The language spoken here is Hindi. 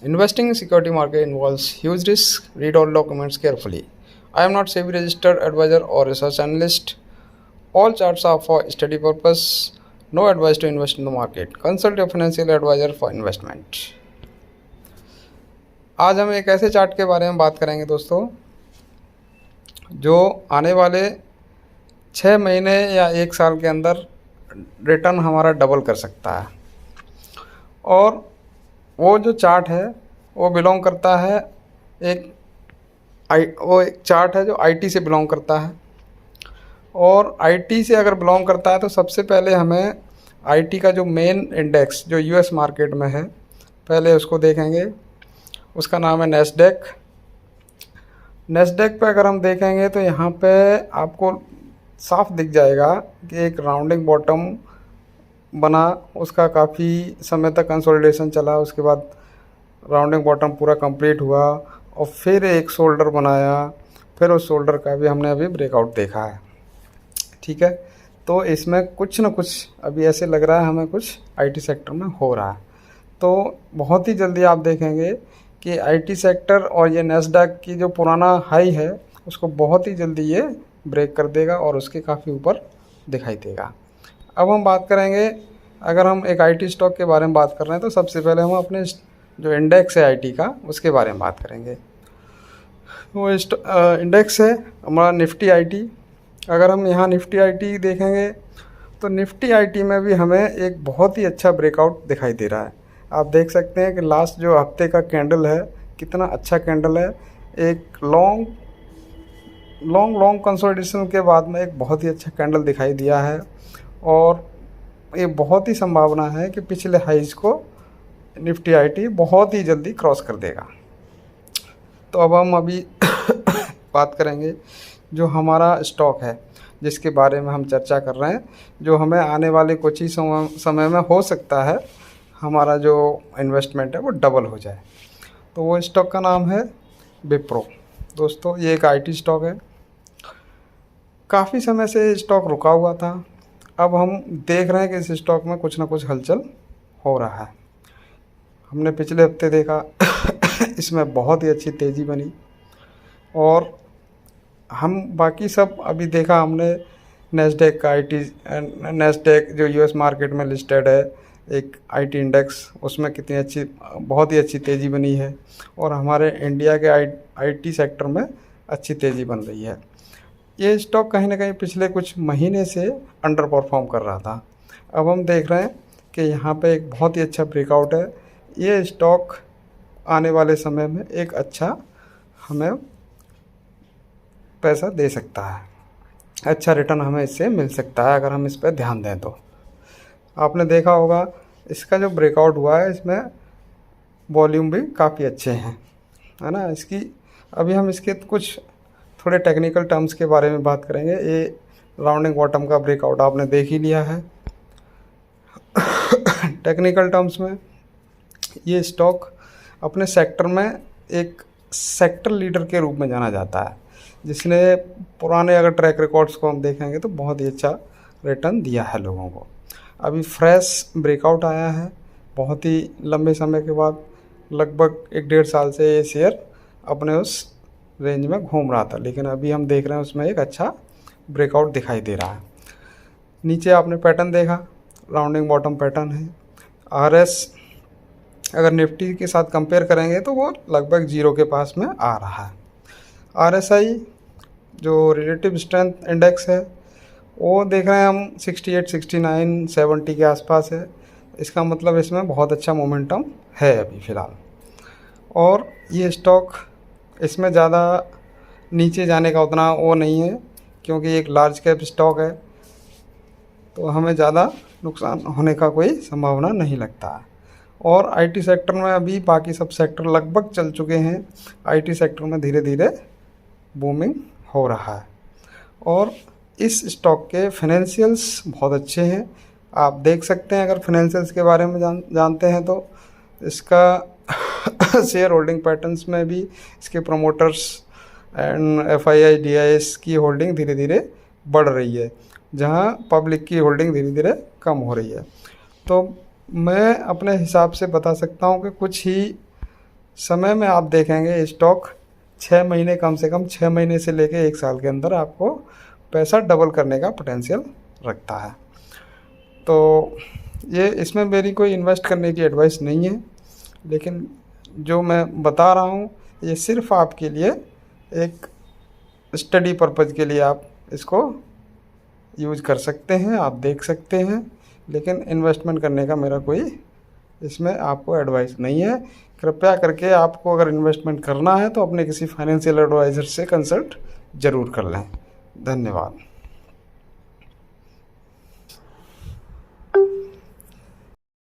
Investing in security market involves huge risk. Read all documents carefully. I am not SEBI registered advisor or research analyst. All charts are for study purpose. No advice to invest in the market. Consult your financial advisor for investment. आज हम एक ऐसे चार्ट के बारे में बात करेंगे दोस्तों, जो आने वाले 6 महीने या 1 साल के अंदर रिटर्न हमारा डबल कर सकता है। और वो जो चार्ट है वो बिलोंग करता है एक चार्ट है जो आईटी से बिलोंग करता है। और आईटी से अगर बिलोंग करता है तो सबसे पहले हमें आईटी का जो मेन इंडेक्स जो यूएस मार्केट में है, पहले उसको देखेंगे। उसका नाम है नैस्डैक। नैस्डैक पे अगर हम देखेंगे तो यहाँ पे आपको साफ दिख जाएगा कि एक राउंडिंग बॉटम बना, उसका काफ़ी समय तक कंसोलिडेशन चला, उसके बाद राउंडिंग बॉटम पूरा कंप्लीट हुआ और फिर एक शोल्डर बनाया, फिर उस शोल्डर का भी हमने अभी ब्रेकआउट देखा है। ठीक है, तो इसमें कुछ ना कुछ अभी ऐसे लग रहा है हमें कुछ आईटी सेक्टर में हो रहा है। तो बहुत ही जल्दी आप देखेंगे कि आईटी सेक्टर और ये नैस्डैक की जो पुराना हाई है उसको बहुत ही जल्दी ये ब्रेक कर देगा और उसके काफ़ी ऊपर दिखाई देगा। अब हम बात करेंगे, अगर हम एक आईटी स्टॉक के बारे में बात कर रहे हैं तो सबसे पहले हम अपने जो इंडेक्स है आईटी का उसके बारे में बात करेंगे। वो इंडेक्स है हमारा निफ्टी आईटी। अगर हम यहाँ निफ्टी आईटी देखेंगे तो निफ्टी आईटी में भी हमें एक बहुत ही अच्छा ब्रेकआउट दिखाई दे रहा है। आप देख सकते हैं कि लास्ट जो हफ्ते का कैंडल है कितना अच्छा कैंडल है। एक लॉन्ग कंसोलिडेशन के बाद में एक बहुत ही अच्छा कैंडल दिखाई दिया है और ये बहुत ही संभावना है कि पिछले हाइज को निफ्टी आईटी बहुत ही जल्दी क्रॉस कर देगा। तो अब हम अभी बात करेंगे जो हमारा स्टॉक है जिसके बारे में हम चर्चा कर रहे हैं, जो हमें आने वाले कुछ ही समय में हो सकता है हमारा जो इन्वेस्टमेंट है वो डबल हो जाए। तो वो स्टॉक का नाम है विप्रो। दोस्तों ये एक आईटी स्टॉक है। काफ़ी समय से स्टॉक रुका हुआ था, अब हम देख रहे हैं कि इस स्टॉक में कुछ ना कुछ हलचल हो रहा है। हमने पिछले हफ्ते देखा इसमें बहुत ही अच्छी तेज़ी बनी और हम बाकी सब अभी देखा हमने नैस्डैक का नैस्डैक जो यूएस मार्केट में लिस्टेड है एक आईटी इंडेक्स, उसमें कितनी अच्छी बहुत ही अच्छी तेज़ी बनी है और हमारे इंडिया के आईटी सेक्टर में अच्छी तेज़ी बन रही है। ये स्टॉक कहीं ना कहीं पिछले कुछ महीने से अंडर परफॉर्म कर रहा था। अब हम देख रहे हैं कि यहाँ पे एक बहुत ही अच्छा ब्रेकआउट है। ये स्टॉक आने वाले समय में एक अच्छा हमें पैसा दे सकता है, अच्छा रिटर्न हमें इससे मिल सकता है अगर हम इस पर ध्यान दें तो। आपने देखा होगा इसका जो ब्रेकआउट हुआ है इसमें वॉल्यूम भी काफ़ी अच्छे हैं, है ना। अभी हम इसके कुछ थोड़े टेक्निकल टर्म्स के बारे में बात करेंगे। ये राउंडिंग बॉटम का ब्रेकआउट आपने देख ही लिया है। टेक्निकल टर्म्स में ये स्टॉक अपने सेक्टर में एक सेक्टर लीडर के रूप में जाना जाता है, जिसने पुराने अगर ट्रैक रिकॉर्ड्स को हम देखेंगे तो बहुत ही अच्छा रिटर्न दिया है लोगों को। अभी फ्रेश ब्रेकआउट आया है बहुत ही लंबे समय के बाद, लगभग 1-1.5 साल से ये शेयर अपने उस रेंज में घूम रहा था, लेकिन अभी हम देख रहे हैं उसमें एक अच्छा ब्रेकआउट दिखाई दे रहा है। नीचे आपने पैटर्न देखा, राउंडिंग बॉटम पैटर्न है। आरएस अगर निफ्टी के साथ कंपेयर करेंगे तो वो लगभग 0 के पास में आ रहा है। आरएसआई जो रिलेटिव स्ट्रेंथ इंडेक्स है वो देख रहे हैं हम 68, 69, 70 के आसपास है। इसका मतलब इसमें बहुत अच्छा मोमेंटम है अभी फ़िलहाल। और ये स्टॉक इसमें ज़्यादा नीचे जाने का उतना वो नहीं है क्योंकि एक लार्ज कैप स्टॉक है, तो हमें ज़्यादा नुकसान होने का कोई संभावना नहीं लगता है। और आईटी सेक्टर में अभी बाकी सब सेक्टर लगभग चल चुके हैं, आईटी सेक्टर में धीरे धीरे बूमिंग हो रहा है। और इस स्टॉक के फाइनेंशियल्स बहुत अच्छे हैं। आप देख सकते हैं, अगर फाइनेंशियल्स के बारे में जानते हैं तो इसका शेयर होल्डिंग पैटर्न्स में भी इसके प्रमोटर्स एंड एफआईआई डीआईएस की होल्डिंग धीरे धीरे बढ़ रही है, जहां पब्लिक की होल्डिंग धीरे धीरे कम हो रही है। तो मैं अपने हिसाब से बता सकता हूं कि कुछ ही समय में आप देखेंगे स्टॉक 6 महीने, कम से कम 6 महीने से लेके 1 साल के अंदर आपको पैसा डबल करने का पोटेंशियल रखता है। तो ये इसमें मेरी कोई इन्वेस्ट करने की एडवाइस नहीं है, लेकिन जो मैं बता रहा हूँ ये सिर्फ आपके लिए एक स्टडी पर्पज़ के लिए आप इसको यूज़ कर सकते हैं, आप देख सकते हैं, लेकिन इन्वेस्टमेंट करने का मेरा कोई इसमें आपको एडवाइस नहीं है। कृपया करके आपको अगर इन्वेस्टमेंट करना है तो अपने किसी फाइनेंशियल एडवाइज़र से कंसल्ट ज़रूर कर लें। धन्यवाद।